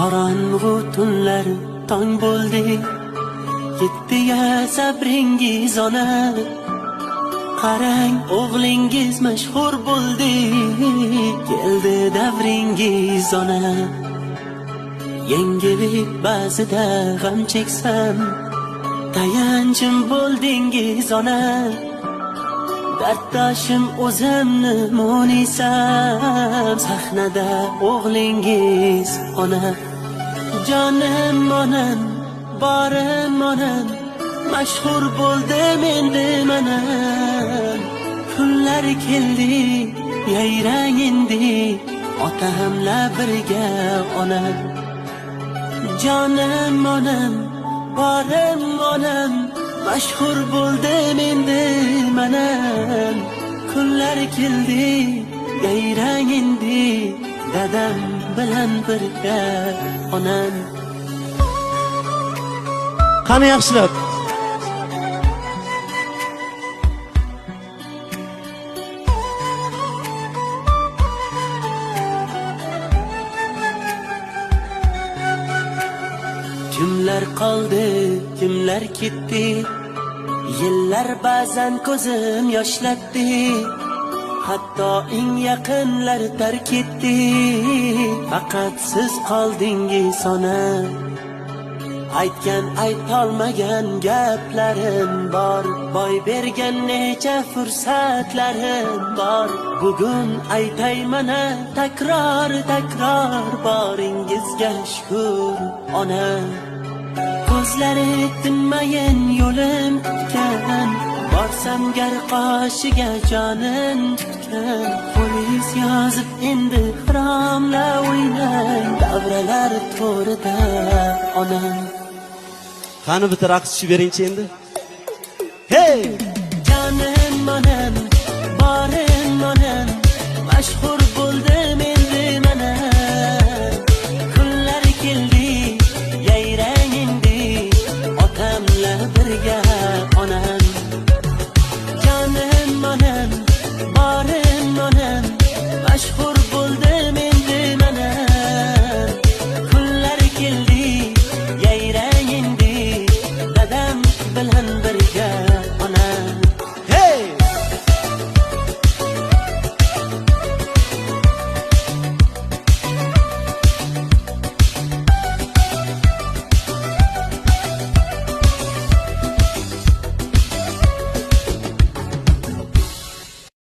Qorong'u tunlar tong bo'ldi, yetdiga sabringiz ona. Qarang, o'g'lingiz mashhur bo'ldi, keldi davringiz ona. Yengillik ba'zida g'am cheksam, tayanchim bo'ldingiz ona. Darddoshim o'zimni munisam, sahnada o'g'lingiz ona. Jonim onam, borim onam, mashhur bo'ldim endi mana. Kunlar keldi, yayrang endi, otamla birga ona. Jonim onam, borim onam, mashhur bo'ldim endi mana. Kunlar keldi, yayrang endi, dadam bilan birga onam. Qani yaxshilab. Kimlar qoldi, kimlar ketdi, yillar ba'zan ko'zim yoshlatdi. Hatto eng yaqinlar tark etdi, faqat siz qoldingiz ona. Aytgan aytolmagan gaplarim bor, boy bergan necha fursatlarim bor. Bugun aytay mana takror boringizga shukr ona. Ko'zlari tinmayin yo'lim tutgan, borsam gar qoshiga jonim tutgan. Polis yozib endi xiromla o'ynang, davralar to'rida ona. Qani bitta raqs tushib beringchi endi. Hey!